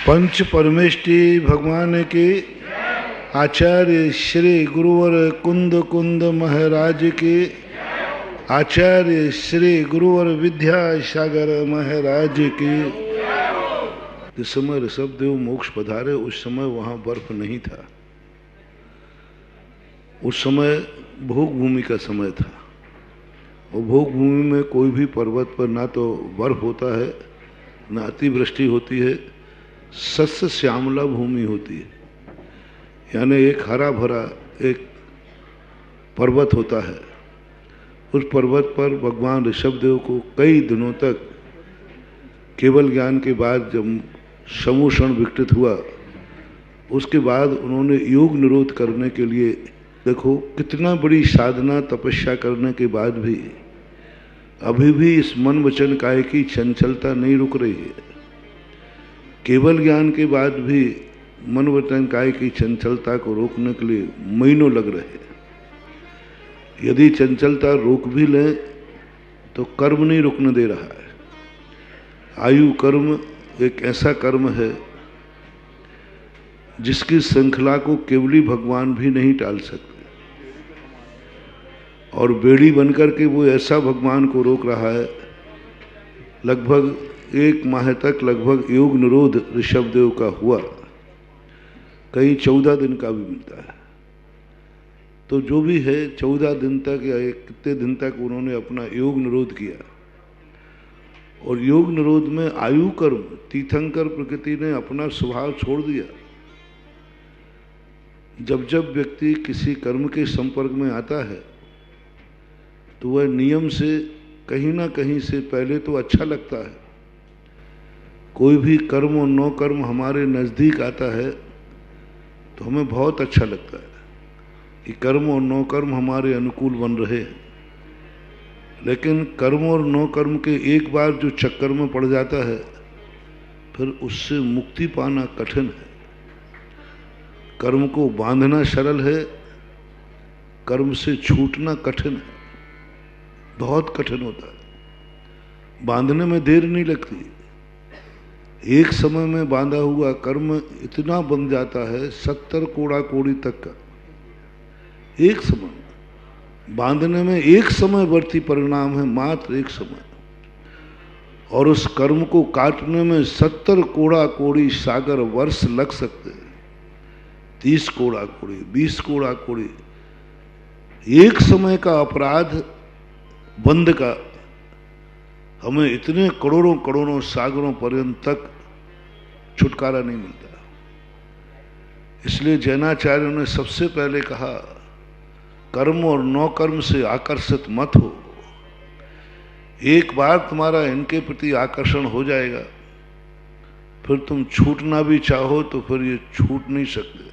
पंच परमेष्टि भगवान की, आचार्य श्री गुरुवर कुंद कुंद महाराज की, आचार्य श्री गुरुवर विद्यासागर महाराज की। जिस समय ऋषभदेव मोक्ष पधारे उस समय वहाँ बर्फ नहीं था। उस समय भोग भूमि का समय था और भोग भूमि में कोई भी पर्वत पर ना तो बर्फ होता है ना अतिवृष्टि होती है, सस्य श्यामला भूमि होती है। यानी एक हरा भरा एक पर्वत होता है। उस पर्वत पर भगवान ऋषभदेव को कई दिनों तक केवल ज्ञान के बाद जब समूषण विकटित हुआ, उसके बाद उन्होंने योग निरोध करने के लिए, देखो कितना बड़ी साधना तपस्या करने के बाद भी अभी भी इस मन वचन काय की चंचलता नहीं रुक रही है। केवल ज्ञान के बाद भी मन वचन काय की चंचलता को रोकने के लिए महीनों लग रहे हैं। यदि चंचलता रोक भी लें तो कर्म नहीं रुकने दे रहा है। आयु कर्म एक ऐसा कर्म है जिसकी श्रृंखला को केवली भगवान भी नहीं टाल सकते, और बेड़ी बनकर के वो ऐसा भगवान को रोक रहा है। लगभग 1 माह तक लगभग योग निरोध ऋषभदेव का हुआ, कहीं 14 दिन का भी मिलता है। तो जो भी है 14 दिन तक या कितने दिन तक उन्होंने अपना योग निरोध किया। और योग निरोध में आयु कर्म तीर्थंकर प्रकृति ने अपना स्वभाव छोड़ दिया। जब जब व्यक्ति किसी कर्म के संपर्क में आता है तो वह नियम से कहीं ना कहीं से पहले तो अच्छा लगता है। कोई भी कर्म और नौ कर्म हमारे नज़दीक आता है तो हमें बहुत अच्छा लगता है कि कर्म और नौ कर्म हमारे अनुकूल बन रहे हैं। लेकिन कर्म और नौ कर्म के एक बार जो चक्कर में पड़ जाता है फिर उससे मुक्ति पाना कठिन है। कर्म को बांधना सरल है, कर्म से छूटना कठिन है, बहुत कठिन होता है। बांधने में देर नहीं लगती। एक समय में बांधा हुआ कर्म इतना बन जाता है 70 कोड़ा कोड़ी तक का। एक समय बांधने में एक समय वर्ती परिणाम है, मात्र एक समय। और उस कर्म को काटने में 70 कोड़ा कोड़ी सागर वर्ष लग सकते हैं। 30 कोड़ा कोड़ी, 20 कोड़ा कोड़ी। एक समय का अपराध बंध का हमें इतने करोड़ों करोड़ों सागरों पर्यंत तक छुटकारा नहीं मिलता। इसलिए जैनाचार्यों ने सबसे पहले कहा, कर्म और नौ कर्म से आकर्षित मत हो। एक बार तुम्हारा इनके प्रति आकर्षण हो जाएगा, फिर तुम छूटना भी चाहो तो फिर ये छूट नहीं सकते।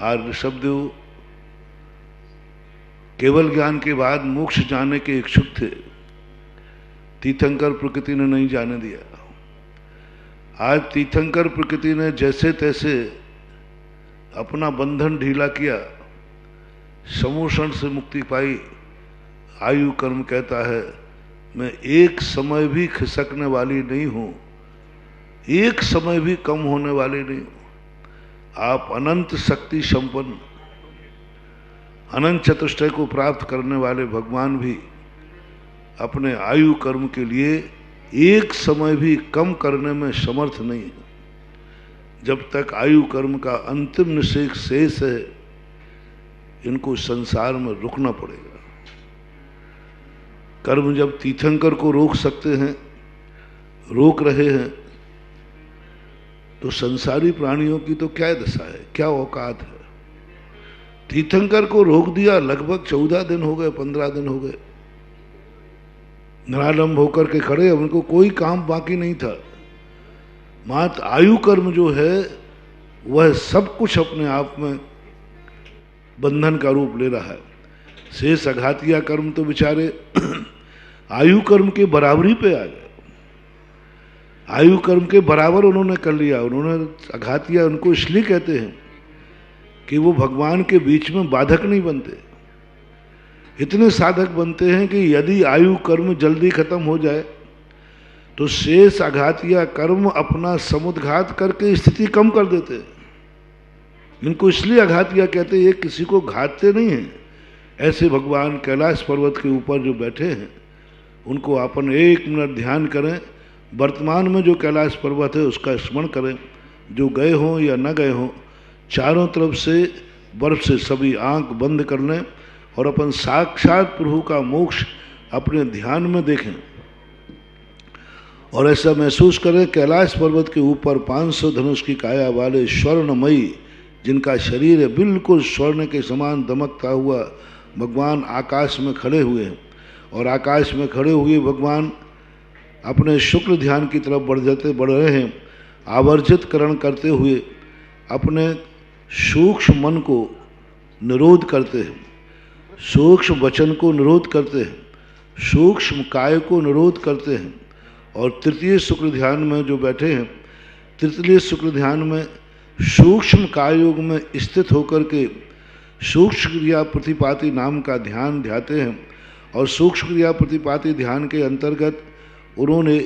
आज ऋषभदेव केवल ज्ञान के बाद मोक्ष जाने के इच्छुक थे। तीर्थंकर प्रकृति ने नहीं जाने दिया। आज तीर्थंकर प्रकृति ने जैसे तैसे अपना बंधन ढीला किया, समूषण से मुक्ति पाई। आयु कर्म कहता है मैं एक समय भी खिसकने वाली नहीं हूं, एक समय भी कम होने वाली नहीं हूं। आप अनंत शक्ति संपन्न, अनंत चतुष्टय को प्राप्त करने वाले भगवान भी अपने आयु कर्म के लिए एक समय भी कम करने में समर्थ नहीं है। जब तक आयु कर्म का अंतिम निषेध शेष है, इनको संसार में रुकना पड़ेगा। कर्म जब तीर्थंकर को रोक सकते हैं, रोक रहे हैं, तो संसारी प्राणियों की तो क्या दशा है, क्या औकात है। तीर्थंकर को रोक दिया, लगभग 14 दिन हो गए, 15 दिन हो गए, निरालंब होकर के खड़े। उनको कोई काम बाकी नहीं था। मात्र आयु कर्म जो है वह सब कुछ अपने आप में बंधन का रूप ले रहा है। शेष अघातिया कर्म तो बेचारे आयु कर्म के बराबरी पे आ गए। आयु कर्म के बराबर उन्होंने कर लिया। उन्होंने अघातिया, उनको इसलिए कहते हैं कि वो भगवान के बीच में बाधक नहीं बनते। इतने साधक बनते हैं कि यदि आयु कर्म जल्दी खत्म हो जाए तो शेष आघात या कर्म अपना समुद्घात करके स्थिति कम कर देते हैं। इनको इसलिए आघात या कहते हैं, ये किसी को घातते नहीं हैं। ऐसे भगवान कैलाश पर्वत के ऊपर जो बैठे हैं उनको अपन 1 मिनट ध्यान करें। वर्तमान में जो कैलाश पर्वत है उसका स्मरण करें, जो गए हों या न गए हों। चारों तरफ से बर्फ से सभी आंख बंद कर लें और अपन साक्षात प्रभु का मोक्ष अपने ध्यान में देखें और ऐसा महसूस करें कैलाश पर्वत के ऊपर 500 धनुष की काया वाले स्वर्णमयी, जिनका शरीर है बिल्कुल स्वर्ण के समान दमकता हुआ, भगवान आकाश में खड़े हुए हैं। और आकाश में खड़े हुए भगवान अपने शुक्ल ध्यान की तरफ बढ़ रहे हैं। आवर्जित करण करते हुए अपने सूक्ष्म मन को निरोध करते हैं, सूक्ष्म वचन को निरोध करते हैं, सूक्ष्म काय को निरोध करते हैं। और तृतीय शुक्ल ध्यान में जो बैठे हैं, तृतीय शुक्ल ध्यान में सूक्ष्म काय योग में स्थित होकर के सूक्ष्म क्रिया प्रतिपाति नाम का ध्यान ध्याते हैं। और सूक्ष्म क्रिया प्रतिपाति ध्यान के अंतर्गत उन्होंने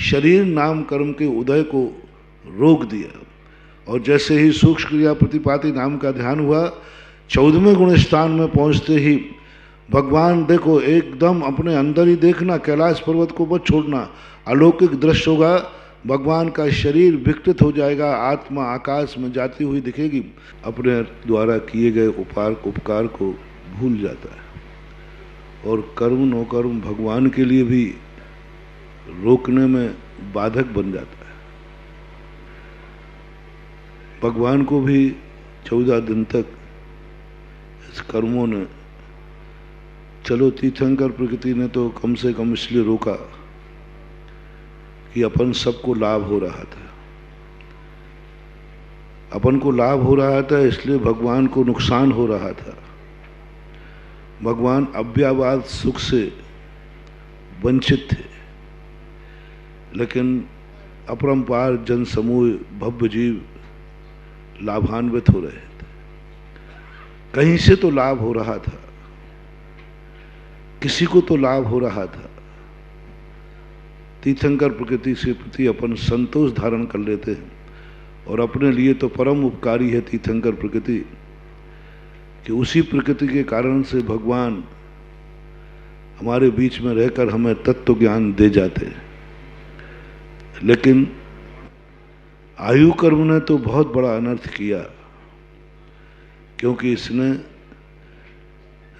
शरीर नाम कर्म के उदय को रोक दिया। और जैसे ही सूक्ष्म क्रिया प्रतिपाति नाम का ध्यान हुआ, 14वें गुण स्थान में पहुंचते ही भगवान देखो एकदम अपने अंदर ही देखना, कैलाश पर्वत को मत छोड़ना, अलौकिक दृश्य होगा। भगवान का शरीर विकृत हो जाएगा, आत्मा आकाश में जाती हुई दिखेगी, अपने द्वारा किए गए उपकार को भूल जाता है। और कर्म नौकर्म भगवान के लिए भी रोकने में बाधक बन जाता है। भगवान को भी 14 दिन तक इस कर्मों ने, चलो तीर्थंकर प्रकृति ने तो कम से कम इसलिए रोका कि अपन सबको लाभ हो रहा था, अपन को लाभ हो रहा था, इसलिए भगवान को नुकसान हो रहा था। भगवान अव्यावाद सुख से वंचित थे, लेकिन अपरंपार जन समूह भव्य जीव लाभान्वित हो रहे थे। कहीं से तो लाभ हो रहा था, किसी को तो लाभ हो रहा था। तीर्थंकर प्रकृति से प्रति अपन संतोष धारण कर लेते हैं और अपने लिए तो परम उपकारी है तीर्थंकर प्रकृति, कि उसी प्रकृति के कारण से भगवान हमारे बीच में रहकर हमें तत्व ज्ञान दे जाते हैं। लेकिन आयु कर्म ने तो बहुत बड़ा अनर्थ किया, क्योंकि इसने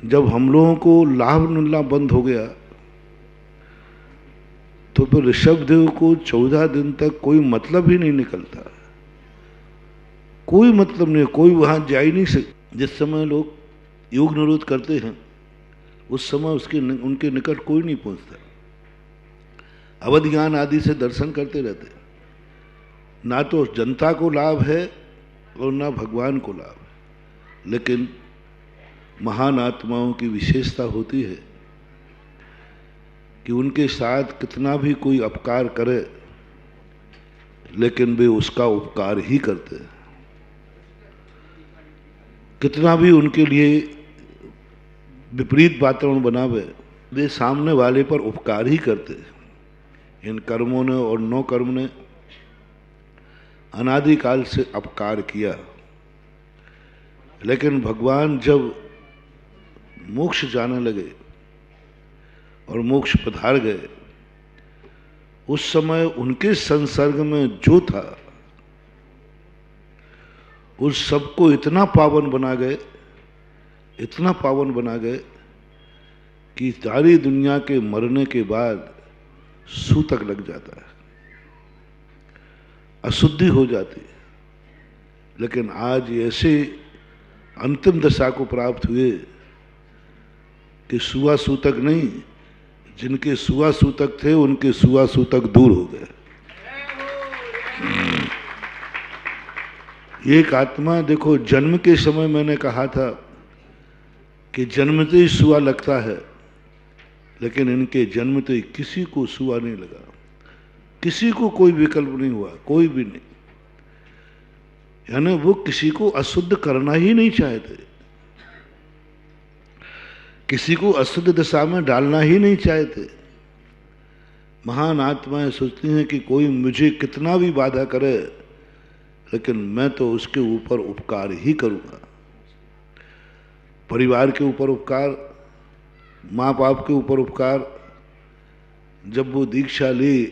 जब हम लोगों को लाभ मिलना बंद हो गया तो फिर ऋषभदेव को 14 दिन तक कोई मतलब ही नहीं निकलता, कोई मतलब नहीं, कोई वहां जा ही नहीं सकता। जिस समय लोग योग निरोध करते हैं उस समय उनके निकट कोई नहीं पहुंचता। अवध ज्ञान आदि से दर्शन करते रहते हैं, ना तो जनता को लाभ है और ना भगवान को लाभ है। लेकिन महान आत्माओं की विशेषता होती है कि उनके साथ कितना भी कोई अपकार करे, लेकिन वे उसका उपकार ही करते हैं। कितना भी उनके लिए विपरीत वातावरण बनावे, वे सामने वाले पर उपकार ही करते हैं। इन कर्मों ने और नौ कर्म ने अनादिकाल से अपकार किया, लेकिन भगवान जब मोक्ष जाने लगे और मोक्ष पधार गए, उस समय उनके संसर्ग में जो था उस सबको इतना पावन बना गए, इतना पावन बना गए कि सारी दुनिया के मरने के बाद सूतक लग जाता है, अशुद्धि हो जाती है। लेकिन आज ऐसे अंतिम दशा को प्राप्त हुए कि सुआ सूतक नहीं, जिनके सुआ सूतक थे उनके सुआ सूतक दूर हो गए। एक आत्मा देखो, जन्म के समय मैंने कहा था कि जन्मते ही सुआ लगता है, लेकिन इनके जन्मते ही किसी को सुआ नहीं लगा, किसी को कोई विकल्प नहीं हुआ, कोई भी नहीं। यानी वो किसी को अशुद्ध करना ही नहीं चाहते, किसी को अशुद्ध दशा में डालना ही नहीं चाहते। महान आत्माएं सोचती हैं कि कोई मुझे कितना भी बाधा करे, लेकिन मैं तो उसके ऊपर उपकार ही करूँगा। परिवार के ऊपर उपकार, माँ बाप के ऊपर उपकार। जब वो दीक्षा ली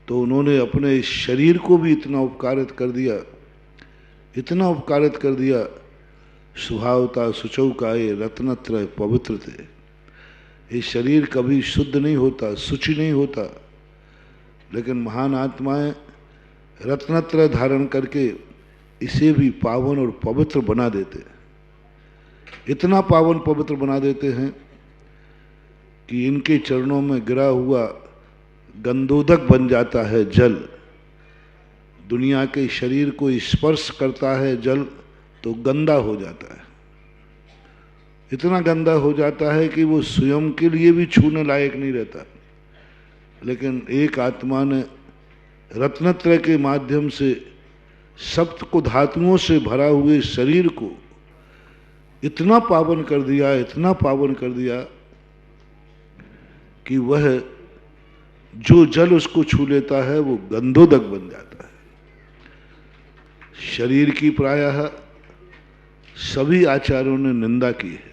तो उन्होंने अपने शरीर को भी इतना उपकारित कर दिया, इतना उपकारित कर दिया। स्वभावता सुचौकाए रत्नत्रय पवित्र थे। ये शरीर कभी शुद्ध नहीं होता, शुचि नहीं होता, लेकिन महान आत्माएं रत्नत्रय धारण करके इसे भी पावन और पवित्र बना देते। इतना पावन पवित्र बना देते हैं कि इनके चरणों में गिरा हुआ गंधोदक बन जाता है जल। दुनिया के शरीर को स्पर्श करता है जल तो गंदा हो जाता है, इतना गंदा हो जाता है कि वो स्वयं के लिए भी छूने लायक नहीं रहता। लेकिन एक आत्मा ने रत्नत्रय के माध्यम से सप्त को धातुओं से भरा हुए शरीर को इतना पावन कर दिया, इतना पावन कर दिया कि वह जो जल उसको छू लेता है वो गंधोदक बन जाता है। शरीर की प्रायः सभी आचार्यों ने निंदा की है।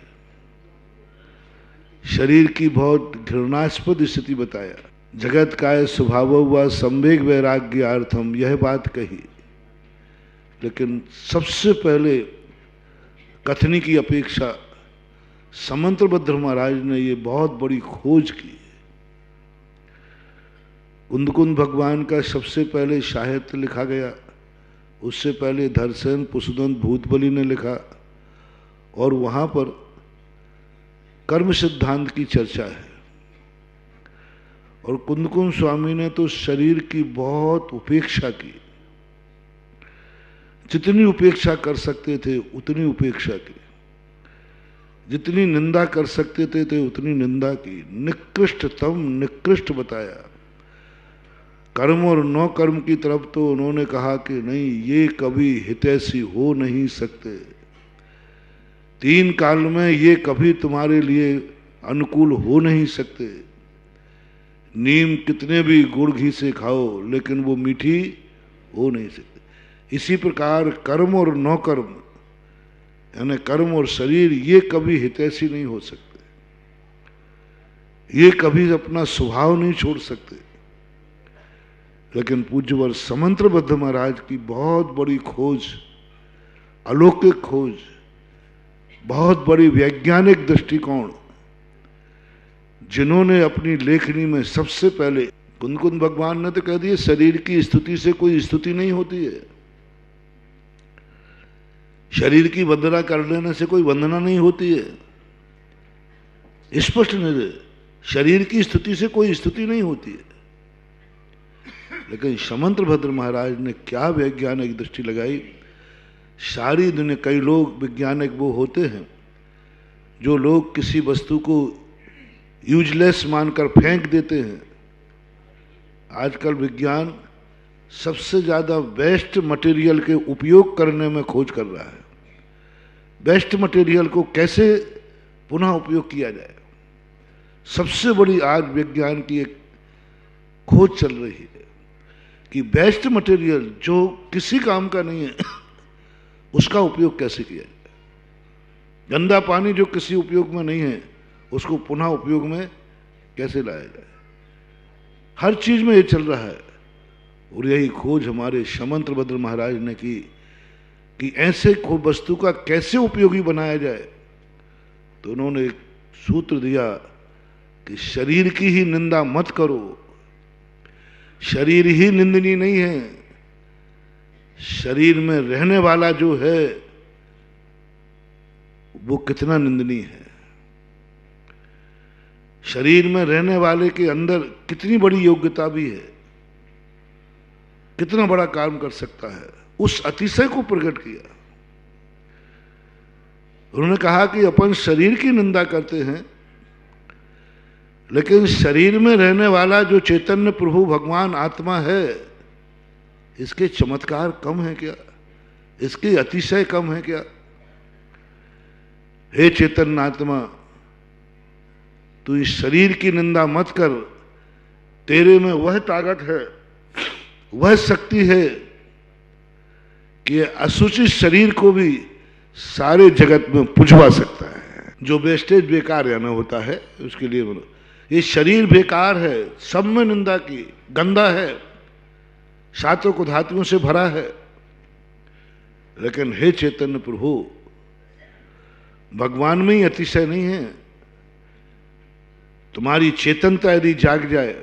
शरीर की बहुत घृणास्पद स्थिति बताया। जगत काय स्वभाव व संवेग वैराग्यार्थम, यह बात कही, लेकिन सबसे पहले कथनी की अपेक्षा समंत्रभद्र महाराज ने ये बहुत बड़ी खोज की। कुंदकुंद भगवान का सबसे पहले साहित्य लिखा गया, उससे पहले धरसेन पुष्पदंत भूतबली ने लिखा, और वहाँ पर कर्म सिद्धांत की चर्चा है। और कुंदकुंद स्वामी ने तो शरीर की बहुत उपेक्षा की, जितनी उपेक्षा कर सकते थे उतनी उपेक्षा की, जितनी निंदा कर सकते थे उतनी निंदा की। निकृष्टतम निकृष्ट बताया। कर्म और नौ कर्म की तरफ तो उन्होंने कहा कि नहीं, ये कभी हितैषी हो नहीं सकते, तीन काल में ये कभी तुम्हारे लिए अनुकूल हो नहीं सकते। नीम कितने भी गुड़ घी से खाओ लेकिन वो मीठी हो नहीं सकती। इसी प्रकार कर्म और नौ कर्म यानी कर्म और शरीर ये कभी हितैषी नहीं हो सकते, ये कभी अपना स्वभाव नहीं छोड़ सकते। लेकिन पूज्यवर समंत्रभद्र महाराज की बहुत बड़ी खोज, अलौकिक खोज, बहुत बड़ी वैज्ञानिक दृष्टिकोण, जिन्होंने अपनी लेखनी में सबसे पहले, कुंदकुंद भगवान ने तो कह दिया शरीर की स्तुति से कोई स्तुति नहीं होती है, शरीर की वंदना कर लेने से कोई वंदना नहीं होती है, स्पष्ट नहीं, शरीर की स्तुति से कोई स्तुति नहीं होती है। लेकिन समंत्रभद्र महाराज ने क्या वैज्ञानिक दृष्टि लगाई। सारी दुनिया, कई लोग वैज्ञानिक वो होते हैं जो लोग किसी वस्तु को यूजलेस मानकर फेंक देते हैं। आजकल विज्ञान सबसे ज़्यादा बेस्ट मटेरियल के उपयोग करने में खोज कर रहा है। बेस्ट मटेरियल को कैसे पुनः उपयोग किया जाए, सबसे बड़ी आज विज्ञान की एक खोज चल रही है कि बेस्ट मटेरियल जो किसी काम का नहीं है उसका उपयोग कैसे किया जाए। गंदा पानी जो किसी उपयोग में नहीं है उसको पुनः उपयोग में कैसे लाया जाए। हर चीज में ये चल रहा है। और यही खोज हमारे समंत्रभद्र महाराज ने की कि ऐसे वस्तु का कैसे उपयोगी बनाया जाए। तो उन्होंने एक सूत्र दिया कि शरीर की ही निंदा मत करो। शरीर ही निंदनीय नहीं है, शरीर में रहने वाला जो है वो कितना निंदनीय है। शरीर में रहने वाले के अंदर कितनी बड़ी योग्यता भी है, कितना बड़ा काम कर सकता है, उस अतिशय को प्रकट किया। उन्होंने कहा कि अपन शरीर की निंदा करते हैं, लेकिन शरीर में रहने वाला जो चैतन्य प्रभु भगवान आत्मा है, इसके चमत्कार कम है क्या, इसके अतिशय कम है क्या। हे चैतन्य आत्मा, तू इस शरीर की निंदा मत कर, तेरे में वह ताकत है, वह शक्ति है कि असुचित शरीर को भी सारे जगत में पुजवा सकता है। जो वेस्टेज बेकार या ना होता है उसके लिए बोलो, ये शरीर बेकार है, सब में निंदा की, गंदा है, सातों को धातुओं से भरा है। लेकिन हे चैतन्य प्रभु, भगवान में ही अतिशय नहीं है। तुम्हारी चेतनता यदि जाग जाए,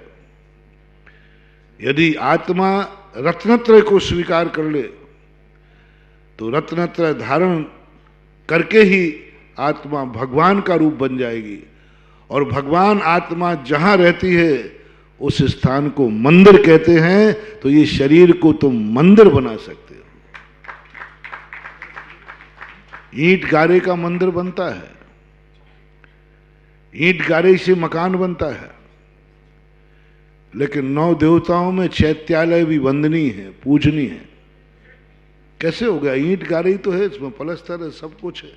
यदि आत्मा रत्नत्रय को स्वीकार कर ले, तो रत्नत्रय धारण करके ही आत्मा भगवान का रूप बन जाएगी। और भगवान आत्मा जहां रहती है उस स्थान को मंदिर कहते हैं। तो ये शरीर को तुम मंदिर बना सकते हो। ईंट गारे का मंदिर बनता है, ईंट गारे से मकान बनता है। लेकिन 9 देवताओं में चैत्यालय भी वंदनीय है, पूजनीय है। कैसे हो गया? ईंट गारे ही तो है, इसमें पलस्तर है, सब कुछ है।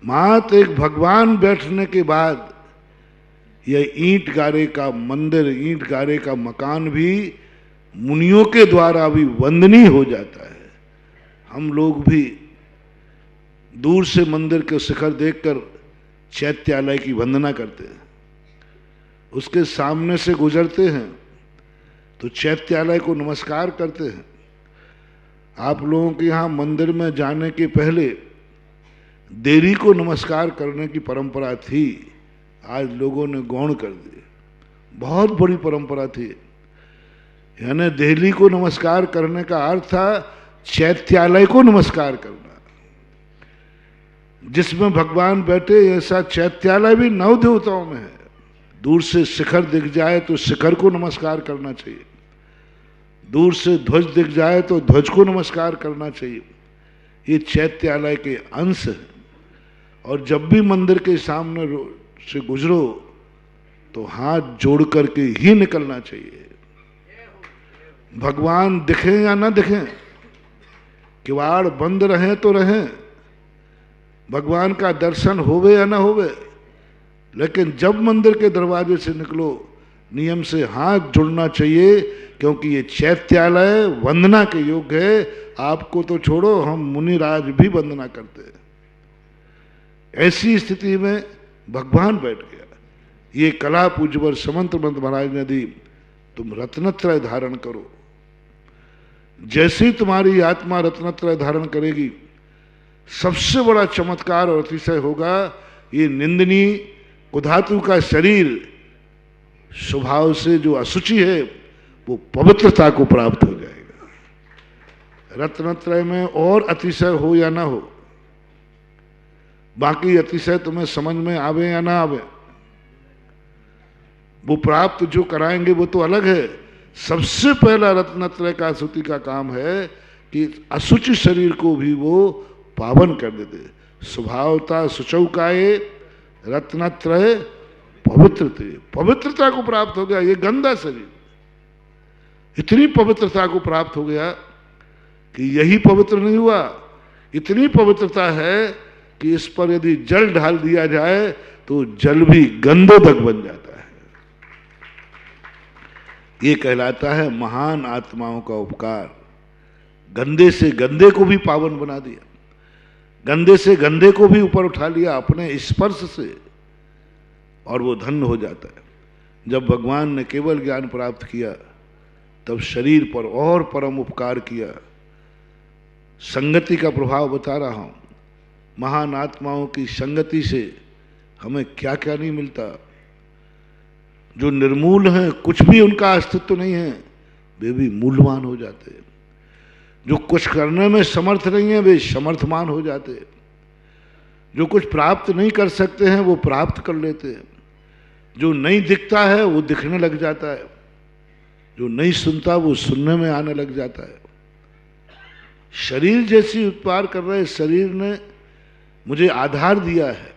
मात्र एक भगवान बैठने के बाद यह ईंट गारे का मंदिर, ईंट गारे का मकान भी मुनियों के द्वारा भी वंदनीय हो जाता है। हम लोग भी दूर से मंदिर के शिखर देखकर चैत्यालय की वंदना करते हैं, उसके सामने से गुजरते हैं तो चैत्यालय को नमस्कार करते हैं। आप लोगों के यहाँ मंदिर में जाने के पहले देवी को नमस्कार करने की परंपरा थी, आज लोगों ने गौण कर दी। बहुत बड़ी परंपरा थी। यानी देवी को नमस्कार करने का अर्थ था चैत्यालय को नमस्कार करना। जिसमें भगवान बैठे ऐसा चैत्यालय भी 9 देवताओं में है। दूर से शिखर दिख जाए तो शिखर को नमस्कार करना चाहिए, दूर से ध्वज दिख जाए तो ध्वज को नमस्कार करना चाहिए। ये चैत्यालय के अंश है। और जब भी मंदिर के सामने से गुजरो तो हाथ जोड़ करके ही निकलना चाहिए। भगवान दिखें या ना दिखें, किवाड़ बंद रहे तो रहें, भगवान का दर्शन होवे या ना होवे, लेकिन जब मंदिर के दरवाजे से निकलो नियम से हाथ जुड़ना चाहिए, क्योंकि ये चैत्यालय वंदना के योग्य है। आपको तो छोड़ो, हम मुनिराज भी वंदना करते हैं। ऐसी स्थिति में भगवान बैठ गया। ये कला पूज्यवर समंतमंत महाराज ने दी, तुम रत्नत्रय धारण करो। जैसे ही तुम्हारी आत्मा रत्नत्रय धारण करेगी, सबसे बड़ा चमत्कार और अतिशय होगा, ये निंदनीय कुधातु का शरीर स्वभाव से जो अशुचि है वो पवित्रता को प्राप्त हो जाएगा। रत्नत्रय में और अतिशय हो या ना हो, बाकी अतिशय तुम्हें समझ में आवे या ना आवे, वो प्राप्त जो कराएंगे वो तो अलग है। सबसे पहला रत्नत्रय का अशुचि का काम है कि अशुचि शरीर को भी वो पावन कर देते। स्वभावता शुचौकाये रत्नत्रय पवित्रता को प्राप्त हो गया। ये गंदा शरीर इतनी पवित्रता को प्राप्त हो गया कि यही पवित्र नहीं हुआ, इतनी पवित्रता है कि इस पर यदि जल ढाल दिया जाए तो जल भी गंधोदक बन जाता है। ये कहलाता है महान आत्माओं का उपकार। गंदे से गंदे को भी पावन बना दिया, गंदे से गंदे को भी ऊपर उठा लिया अपने स्पर्श से, और वो धन्य हो जाता है। जब भगवान ने केवल ज्ञान प्राप्त किया तब शरीर पर और परम उपकार किया। संगति का प्रभाव बता रहा हूं। महान आत्माओं की संगति से हमें क्या क्या नहीं मिलता। जो निर्मूल हैं, कुछ भी उनका अस्तित्व नहीं है, वे भी मूल्यवान हो जाते हैं। जो कुछ करने में समर्थ नहीं है वे समर्थमान हो जाते हैं। जो कुछ प्राप्त नहीं कर सकते हैं वो प्राप्त कर लेते हैं। जो नहीं दिखता है वो दिखने लग जाता है, जो नहीं सुनता वो सुनने में आने लग जाता है। शरीर जैसी उपकार कर रहे शरीर ने मुझे आधार दिया है,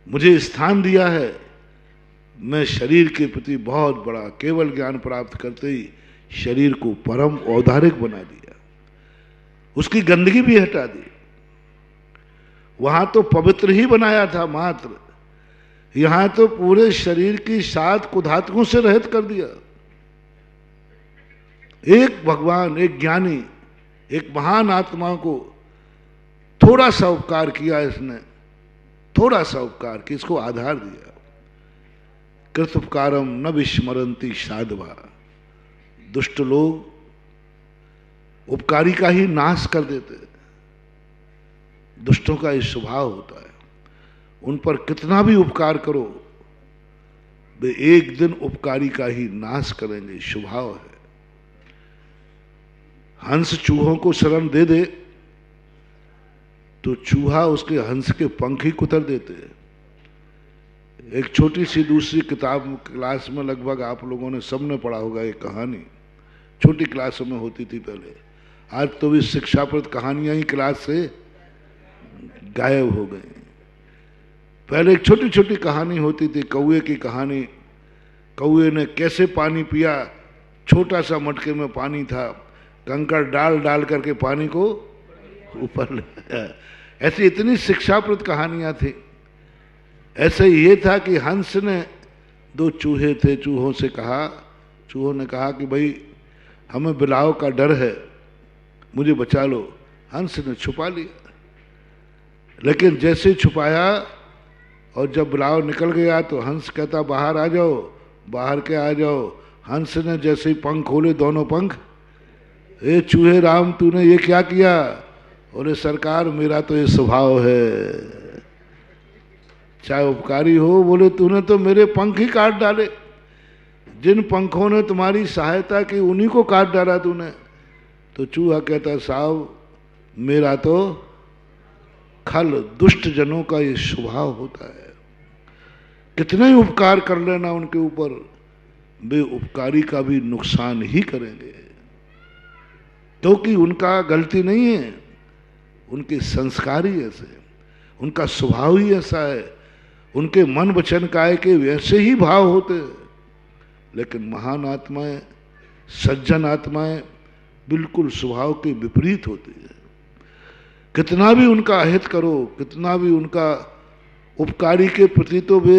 मुझे स्थान दिया है। मैं शरीर के प्रति बहुत बड़ा, केवल ज्ञान प्राप्त करते ही शरीर को परम औदारिक बना दिया, उसकी गंदगी भी हटा दी। वहां तो पवित्र ही बनाया था मात्र, यहां तो पूरे शरीर की 7 कुधातकों से रहित कर दिया। एक भगवान, एक ज्ञानी, एक महान आत्मा को थोड़ा सा उपकार किया इसने, थोड़ा सा उपकार कि इसको आधार दिया। कृतोपकारम न विस्मरंती साधवा। दुष्ट लोग उपकारी का ही नाश कर देते। दुष्टों का ये स्वभाव होता है, उन पर कितना भी उपकार करो वे एक दिन उपकारी का ही नाश करेंगे, स्वभाव है। हंस चूहों को शरण दे दे तो चूहा उसके हंस के पंख ही कुतर देते हैं। एक छोटी सी दूसरी किताब क्लास में लगभग आप लोगों ने सबने पढ़ा होगा, एक कहानी छोटी क्लासों में होती थी पहले। आज तो भी शिक्षाप्रद कहानियां ही क्लास से गायब हो गई। पहले एक छोटी छोटी कहानी होती थी, कौए की कहानी। कौए ने कैसे पानी पिया, छोटा सा मटके में पानी था, कंकड़ डाल डाल करके पानी को ऊपर ले। ऐसी इतनी शिक्षाप्रद कहानियां थी। ऐसे ये था कि हंस ने, 2 चूहे थे, चूहों से कहा, चूहों ने कहा कि भाई हमें बिलाव का डर है, मुझे बचा लो। हंस ने छुपा लिया, लेकिन जैसे ही छुपाया और जब बिलाव निकल गया तो हंस कहता बाहर आ जाओ, बाहर के आ जाओ। हंस ने जैसे ही पंख खोले, दोनों पंख, ए चूहे राम तूने ये क्या किया? बोले सरकार मेरा तो ये स्वभाव है, चाहे उपकारी हो। बोले तूने तो मेरे पंख ही काट डाले, जिन पंखों ने तुम्हारी सहायता की उन्हीं को काट डाला तूने। तो चूहा कहता साहब मेरा तो खल, दुष्ट जनों का ये स्वभाव होता है, कितना ही उपकार कर लेना उनके ऊपर, वे उपकारी का भी नुकसान ही करेंगे। क्योंकि उनका गलती नहीं है, उनके संस्कार ही ऐसे, उनका स्वभाव ही ऐसा है, उनके मन वचन काय के वैसे ही भाव होते हैं। लेकिन महान आत्माएं, सज्जन आत्माएं बिल्कुल स्वभाव के विपरीत होती है। कितना भी उनका अहित करो, कितना भी उनका उपकारी के प्रति तो वे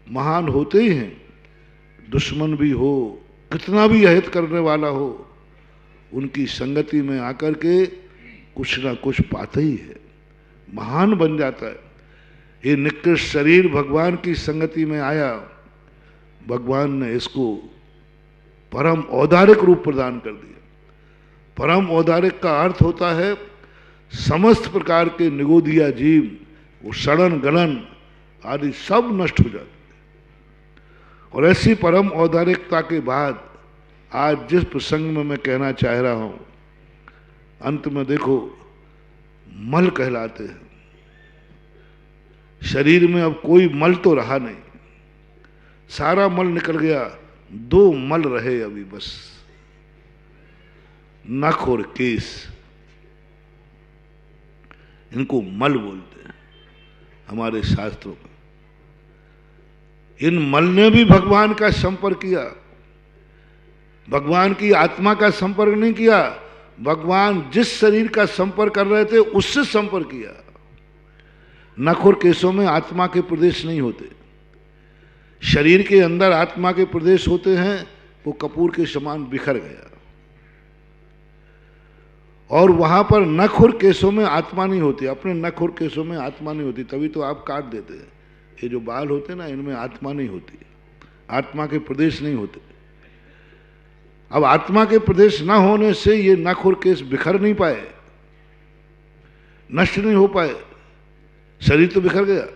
महान होते ही हैं, दुश्मन भी हो, कितना भी अहित करने वाला हो, उनकी संगति में आकर के कुछ ना कुछ पाते ही है, महान बन जाता है। ये निकृष्ट शरीर भगवान की संगति में आया, भगवान ने इसको परम औदारिक रूप प्रदान कर दिया। परम औदारिक का अर्थ होता है समस्त प्रकार के निगोदिया जीव, वो सड़न गलन आदि सब नष्ट हो जाते। और ऐसी परम औदारिकता के बाद आज जिस प्रसंग में मैं कहना चाह रहा हूं, अंत में देखो मल कहलाते हैं। शरीर में अब कोई मल तो रहा नहीं, सारा मल निकल गया, 2 मल रहे अभी बस, नख और केस। इनको मल बोलते हैं हमारे शास्त्रों में। इन मल ने भी भगवान का संपर्क किया, भगवान की आत्मा का संपर्क नहीं किया, भगवान जिस शरीर का संपर्क कर रहे थे उससे संपर्क किया। नख और केशों में आत्मा के प्रदेश नहीं होते, शरीर के अंदर आत्मा के प्रदेश होते हैं, वो कपूर के समान बिखर गया। और वहां पर नख और केशों में आत्मा नहीं होती, अपने नख और केशों में आत्मा नहीं होती, तभी तो आप काट देते हैं। ये जो बाल होते हैं ना, इनमें आत्मा नहीं होती, आत्मा के प्रदेश नहीं होते। अब आत्मा के प्रदेश न होने से ये नख और केश बिखर नहीं पाए, नष्ट नहीं हो पाए, शरीर तो बिखर गया।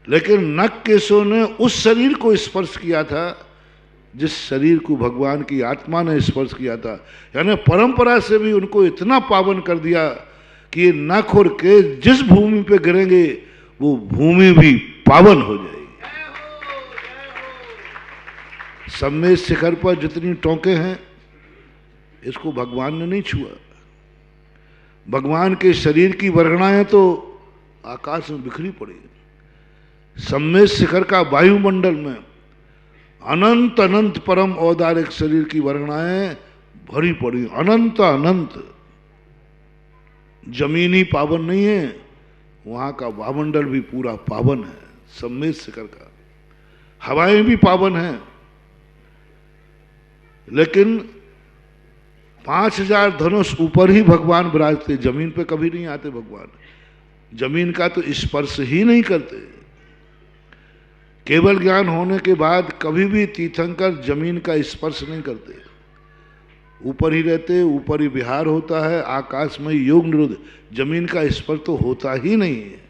लेकिन नख केशों ने उस शरीर को स्पर्श किया था जिस शरीर को भगवान की आत्मा ने स्पर्श किया था, यानी परंपरा से भी उनको इतना पावन कर दिया कि ये नख और केश जिस भूमि पे गिरेंगे वो भूमि भी पावन हो जाएगी। सम्मेद शिखर पर जितनी टोंके हैं इसको भगवान ने नहीं छुआ। भगवान के शरीर की वर्गणाएं तो आकाश में बिखरी पड़ी। सम्मेद शिखर का वायुमंडल में अनंत अनंत परम औदारिक शरीर की वर्गणाएं भरी पड़ी, अनंत अनंत। जमीन ही पावन नहीं है, वहां का वायुमंडल भी पूरा पावन है, सम्मेद शिखर का। हवाएं भी पावन हैं, लेकिन 5000 धनुष ऊपर ही भगवान विराजते, जमीन पे कभी नहीं आते भगवान। जमीन का तो स्पर्श ही नहीं करते। केवल ज्ञान होने के बाद कभी भी तीर्थंकर जमीन का स्पर्श नहीं करते, ऊपर ही रहते, ऊपर ही विहार होता है, आकाश में योग निरोध, जमीन का स्पर्श तो होता ही नहीं है।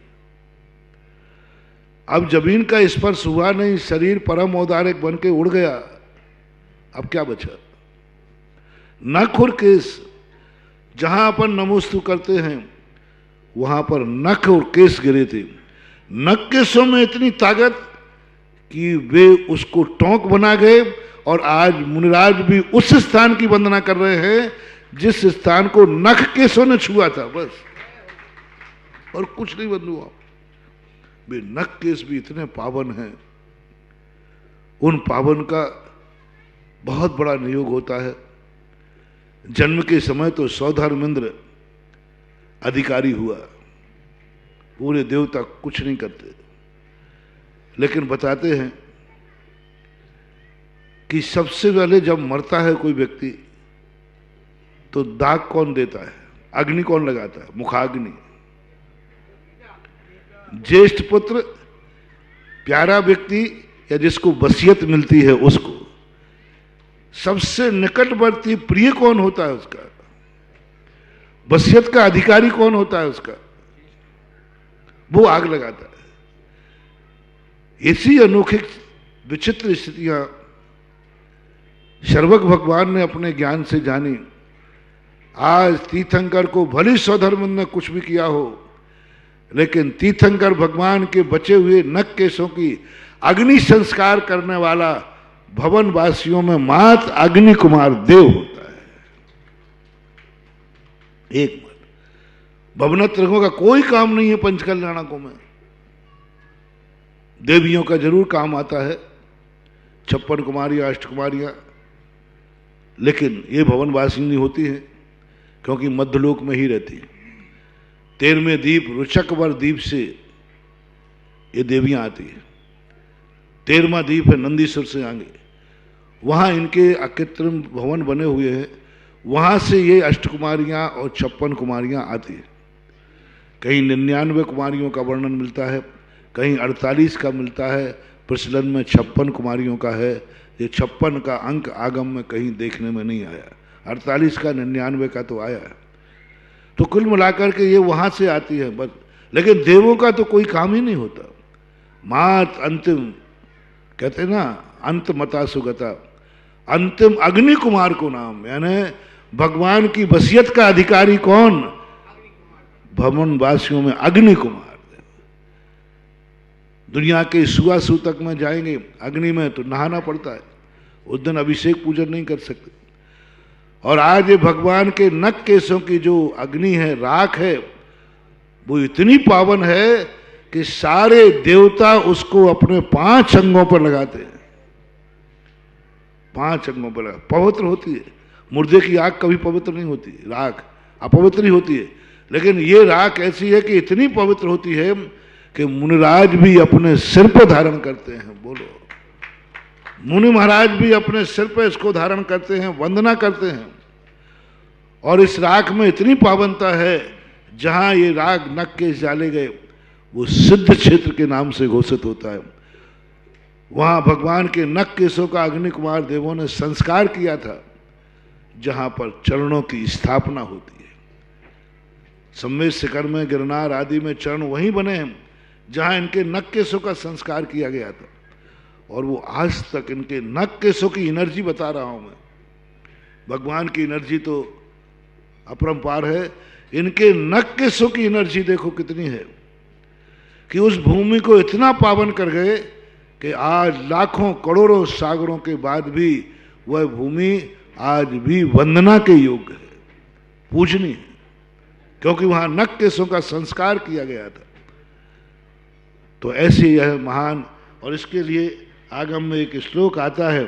अब जमीन का स्पर्श हुआ नहीं, शरीर परम औदारिक बन के उड़ गया, अब क्या बचा? नख और केस, जहां अपन नमोस्तु करते हैं वहां पर नख और केस गिरे थे। नख केसों में इतनी ताकत कि वे उसको टोंक बना गए, और आज मुनिराज भी उस स्थान की वंदना कर रहे हैं जिस स्थान को नख केसों ने छुआ था, बस, और कुछ नहीं बंधु। वे नख केस भी इतने पावन हैं, उन पावन का बहुत बड़ा नियोग होता है। जन्म के समय तो सौधर्मेंद्र अधिकारी हुआ, पूरे देवता कुछ नहीं करते, लेकिन बताते हैं कि सबसे पहले जब मरता है कोई व्यक्ति तो दाग कौन देता है, अग्नि कौन लगाता है? मुखाग्नि। ज्येष्ठ पुत्र, प्यारा व्यक्ति या जिसको वसीयत मिलती है उसको, सबसे निकटवर्ती प्रिय कौन होता है उसका? वसीयत का अधिकारी कौन होता है उसका? वो आग लगाता है। ऐसी अनोखी विचित्र स्थितियां शर्वक भगवान ने अपने ज्ञान से जानी। आज तीर्थंकर को भली सौधर्म ने कुछ भी किया हो, लेकिन तीर्थंकर भगवान के बचे हुए नख केशों की अग्नि संस्कार करने वाला भवन वासियों में मात अग्नि कुमार देव होता है, एक मत। भवनत्रयों का कोई काम नहीं है पंचकल्याणकों में। देवियों का जरूर काम आता है, 56 कुमारियां, अष्टकुमारियां, लेकिन ये भवनवासिनी होती है क्योंकि मध्यलोक में ही रहती है। 13वें दीप रुचकवर दीप से ये देवियां आती है। 13वां दीप है नंदीश्वर से आगे, वहां इनके अकृत्रिम भवन बने हुए हैं, वहां से ये अष्टकुमारियां और 56 कुमारियां आती है। कहीं 99 कुमारियों का वर्णन मिलता है, कहीं 48 का मिलता है, प्रचलन में 56 कुमारियों का है। ये 56 का अंक आगम में कहीं देखने में नहीं आया, 48 का 99 का तो आया है। तो कुल मिलाकर के ये वहां से आती है बस। लेकिन देवों का तो कोई काम ही नहीं होता। मात अंतिम कहते हैं ना, अंत मता सुगता, अंतिम अग्नि कुमार को नाम, यानी भगवान की वसीयत का अधिकारी कौन? भवन वासियों में अग्नि कुमार। दुनिया के सुआ सूतक में जाएंगे, अग्नि में तो नहाना पड़ता है, उस दिन अभिषेक पूजन नहीं कर सकते। और आज ये भगवान के नख केशों की जो अग्नि है, राख है, वो इतनी पावन है कि सारे देवता उसको अपने 5 अंगों पर लगाते हैं। 5 अंगों पर पवित्र होती है। मुर्दे की आग कभी पवित्र नहीं होती, राख अपवित्र ही होती है। लेकिन ये राख ऐसी है कि इतनी पवित्र होती है कि मुनिराज भी अपने सिर पर धारण करते हैं। बोलो, मुनि महाराज भी अपने सिर पर इसको धारण करते हैं, वंदना करते हैं। और इस राख में इतनी पावनता है, जहां ये राख नख केश डाले गए वो सिद्ध क्षेत्र के नाम से घोषित होता है। वहां भगवान के नख केशों का अग्नि कुमार देवों ने संस्कार किया था, जहां पर चरणों की स्थापना होती है। सम्मेद शिखर में, गिरनार आदि में चरण वहीं बने हैं जहां इनके नख केशों का संस्कार किया गया था। और वो आज तक इनके नख केशों की एनर्जी बता रहा हूं मैं, भगवान की एनर्जी तो अपरंपार है, इनके नख केशों की एनर्जी देखो कितनी है कि उस भूमि को इतना पावन कर गए कि आज लाखों करोड़ों सागरों के बाद भी वह भूमि आज भी वंदना के योग्य है, पूजनीय है, क्योंकि वहां नख केशों का संस्कार किया गया था। तो ऐसे यह महान, और इसके लिए आगम में एक श्लोक आता है,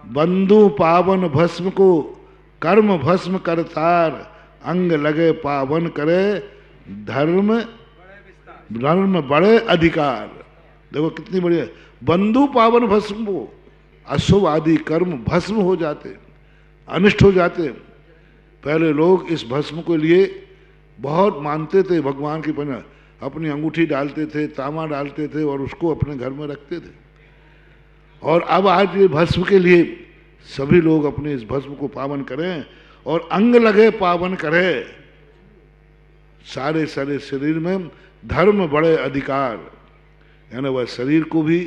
बंधु पावन भस्म को कर्म भस्म करतार, अंग लगे पावन करे धर्म धर्म बड़े अधिकार। देखो कितनी बढ़िया, बंधु पावन भस्म वो, अशुभ आदि कर्म भस्म हो जाते, अनिष्ट हो जाते। पहले लोग इस भस्म को लिए बहुत मानते थे भगवान की पना, अपनी अंगूठी डालते थे, तामा डालते थे और उसको अपने घर में रखते थे। और अब आज ये भस्म के लिए सभी लोग अपने इस भस्म को पावन करें और अंग लगे पावन करें। सारे सारे शरीर में धर्म बड़े अधिकार, यानी वह शरीर को भी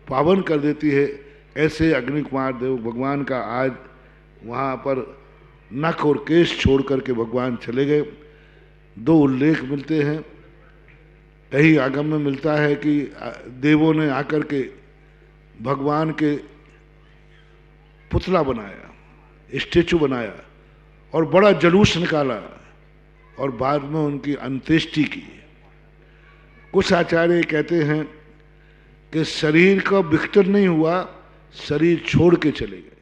पावन कर देती है। ऐसे अग्नि कुमार देव भगवान का आज वहाँ पर नख और केश छोड़ करके भगवान चले गए। दो उल्लेख मिलते हैं, कहीं आगम में मिलता है कि देवों ने आकर के भगवान के पुतला बनाया, स्टेचू बनाया और बड़ा जलूस निकाला और बाद में उनकी अंत्येष्टि की। कुछ आचार्य कहते हैं कि शरीर का विघटन नहीं हुआ, शरीर छोड़ के चले गए।